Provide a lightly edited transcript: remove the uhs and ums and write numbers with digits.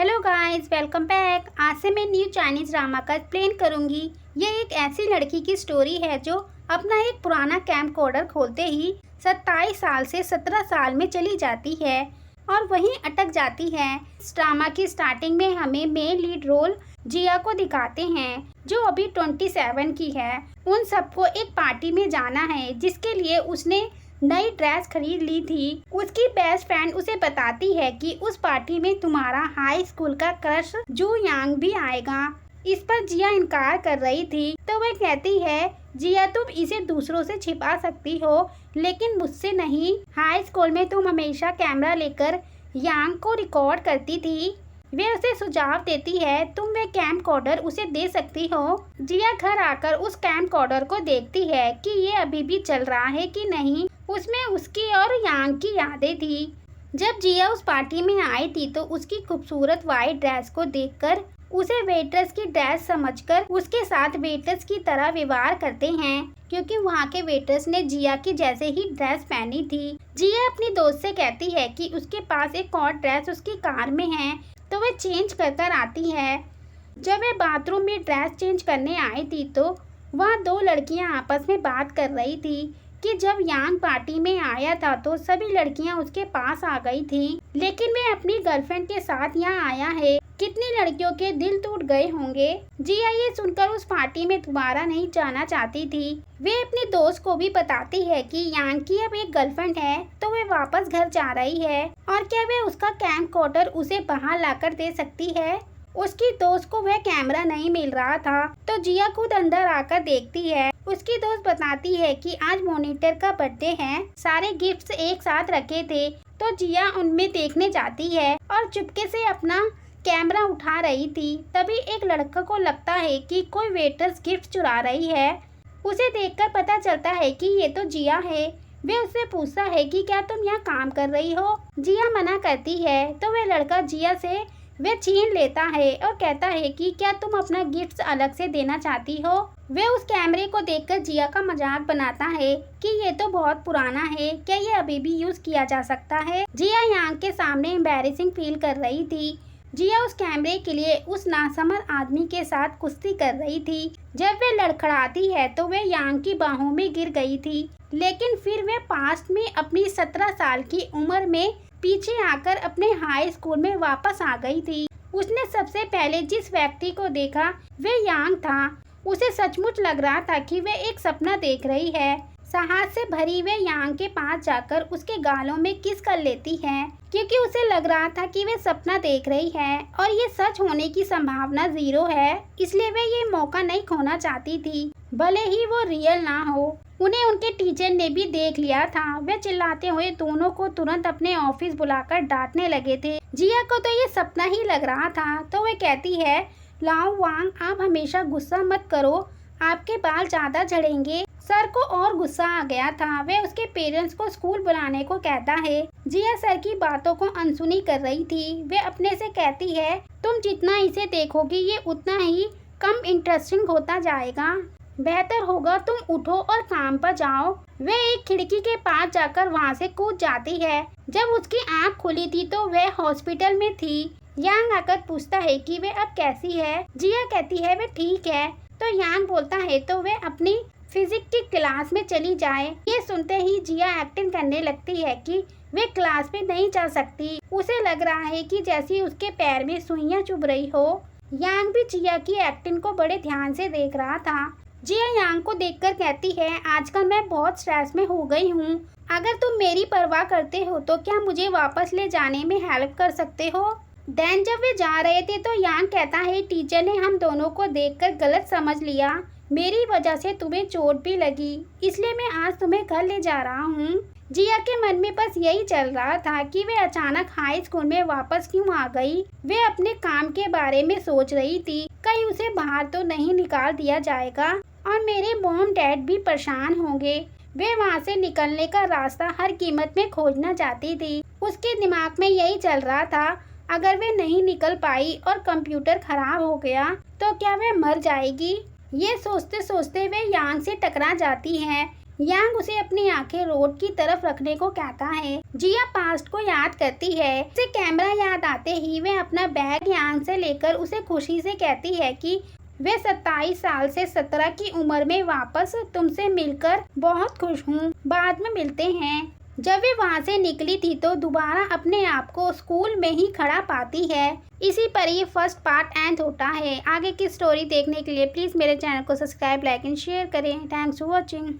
Hello guys, welcome back. आज से मैं न्यू चाइनीज ड्रामा का एक्सप्लेन करूंगी। ये एक ऐसी लड़की की स्टोरी है जो अपना एक पुराना कैम्प कोडर खोलते ही 27 साल से 17 साल में चली जाती है और वहीं अटक जाती है। इस ड्रामा की स्टार्टिंग में हमें मेन लीड रोल जिया को दिखाते हैं जो अभी 27 की है। उन सबको एक पार्टी में जाना है जिसके लिए उसने नई ड्रेस खरीद ली थी। उसकी बेस्ट फ्रेंड उसे बताती है कि उस पार्टी में तुम्हारा हाई स्कूल का क्रश जू यांग भी आएगा। इस पर जिया इनकार कर रही थी तो वह कहती है, जिया तुम इसे दूसरों से छिपा सकती हो लेकिन मुझसे नहीं। हाई स्कूल में तुम हमेशा कैमरा लेकर यांग को रिकॉर्ड करती थी। वे उसे सुझाव देती है तुम वे कैम्प कोडर उसे दे सकती हो। जिया घर आकर उस कैम्प कोडर को देखती है कि ये अभी भी चल रहा है कि नहीं। उसमें उसकी और यांग की यादें थी। जब जिया उस पार्टी में आई थी तो उसकी खूबसूरत वाइट ड्रेस को देखकर उसे वेट्रेस की ड्रेस समझकर उसके साथ वेट्रेस की तरह व्यवहार करते हैं क्योंकि वहाँ के वेट्रेस ने जिया की जैसे ही ड्रेस पहनी थी। जिया अपनी दोस्त से कहती है कि उसके पास एक और ड्रेस उसकी कार में है तो वह चेंज कर आती है। जब वह बाथरूम में ड्रेस चेंज करने आई थी तो वहाँ दो लड़कियाँ आपस में बात कर रही थी कि जब यांग पार्टी में आया था तो सभी लड़कियां उसके पास आ गई थी लेकिन वह अपनी गर्लफ्रेंड के साथ यहाँ आया है। कितनी लड़कियों के दिल टूट गए होंगे। जिया ये सुनकर उस पार्टी में दोबारा नहीं जाना चाहती थी। वे अपनी दोस्त को भी बताती है कि यांग की अब एक गर्लफ्रेंड है तो वे वापस घर जा रही है और क्या वे उसका कैम्प कोडर उसे बाहर लाकर दे सकती है। उसकी दोस्त को वह कैमरा नहीं मिल रहा था तो जिया खुद अंदर आकर देखती है। उसकी दोस्त बताती है कि आज मॉनिटर का बर्थडे है, सारे गिफ्ट्स एक साथ रखे थे तो जिया उनमें देखने जाती है और चुपके से अपना कैमरा उठा रही थी। तभी एक लड़का को लगता है कि कोई वेटर्स गिफ्ट चुरा रही है। उसे देखकर पता चलता है कि ये तो जिया है। वे उससे पूछता है कि क्या तुम यहाँ काम कर रही हो। जिया मना करती है तो वह लड़का जिया से वे छीन लेता है और कहता है कि क्या तुम अपना गिफ्ट्स अलग से देना चाहती हो। वे उस कैमरे को देखकर जिया का मजाक बनाता है कि ये तो बहुत पुराना है, क्या ये अभी भी यूज किया जा सकता है। जिया यांग के सामने एम्बैरेसिंग फील कर रही थी। जिया उस कैमरे के लिए उस नासमझ आदमी के साथ कुश्ती कर रही थी। जब वे लड़खड़ाती है तो वे यांग की बाहों में गिर गई थी लेकिन फिर वे पास्ट में अपनी 17 साल की उम्र में पीछे आकर अपने हाई स्कूल में वापस आ गई थी। उसने सबसे पहले जिस व्यक्ति को देखा वे यांग था। उसे सचमुच लग रहा था कि वे एक सपना देख रही है। साहस से भरी वे यांग के पास जाकर उसके गालों में किस कर लेती है क्योंकि उसे लग रहा था कि वे सपना देख रही है और ये सच होने की संभावना 0 है, इसलिए वे ये मौका नहीं खोना चाहती थी भले ही वो रियल ना हो। उन्हें उनके टीचर ने भी देख लिया था। वे चिल्लाते हुए दोनों को तुरंत अपने ऑफिस बुलाकर डांटने लगे थे। जिया को तो ये सपना ही लग रहा था तो वे कहती है, लाओ वांग आप हमेशा गुस्सा मत करो, आपके बाल ज्यादा झड़ेंगे। सर को और गुस्सा आ गया था। वे उसके पेरेंट्स को स्कूल बुलाने को कहता है। जिया सर की बातों को अनसुनी कर रही थी। वे अपने से कहती है, तुम जितना इसे देखोगी ये उतना ही कम इंटरेस्टिंग होता जाएगा। बेहतर होगा तुम उठो और काम पर जाओ। वे एक खिड़की के पास जाकर वहाँ से कूद जाती है। जब उसकी आँख खुली थी तो वह हॉस्पिटल में थी। यांग आकर पूछता है कि वे अब कैसी है। जिया कहती है वे ठीक है तो यांग बोलता है तो वे अपनी फिजिक्स की क्लास में चली जाए। ये सुनते ही जिया एक्टिंग करने लगती है कि वे क्लास में नहीं जा सकती। उसे लग रहा है कि जैसे उसके पैर में सुइयां चुभ रही हो। यांग भी जिया की एक्टिंग को बड़े ध्यान से देख रहा था। जिया यांग को देखकर कहती है, आजकल मैं बहुत स्ट्रेस में हो गई हूँ। अगर तुम मेरी परवाह करते हो तो क्या मुझे वापस ले जाने में हेल्प कर सकते हो। देन जब वे जा रहे थे तो यांग कहता है, टीचर ने हम दोनों को देखकर गलत समझ लिया। मेरी वजह से तुम्हें चोट भी लगी, इसलिए मैं आज तुम्हें घर ले जा रहा हूँ। जिया के मन में बस यही चल रहा था कि वे अचानक हाई स्कूल में वापस क्यों आ गई। वे अपने काम के बारे में सोच रही थी, कहीं उसे बाहर तो नहीं निकाल दिया जाएगा और मेरे मॉम डैड भी परेशान होंगे। वे वहाँ से निकलने का रास्ता हर कीमत में खोजना चाहती थी। उसके दिमाग में यही चल रहा था, अगर वे नहीं निकल पाई और कंप्यूटर खराब हो गया तो क्या वे मर जाएगी। ये सोचते सोचते वे यांग से टकरा जाती हैं। यांग उसे अपनी आंखें रोड की तरफ रखने को कहता है। जिया पास्ट को याद करती है। उसे कैमरा याद आते ही वे अपना बैग यांग से लेकर उसे खुशी से कहती है कि वे 27 साल से 17 की उम्र में वापस तुमसे मिलकर बहुत खुश हूँ। बाद में मिलते हैं। जब वे वहाँ से निकली थी तो दोबारा अपने आप को स्कूल में ही खड़ा पाती है। इसी पर ये फर्स्ट पार्ट एंड होता है। आगे की स्टोरी देखने के लिए प्लीज़ मेरे चैनल को सब्सक्राइब, लाइक एंड शेयर करें। Thanks for watching.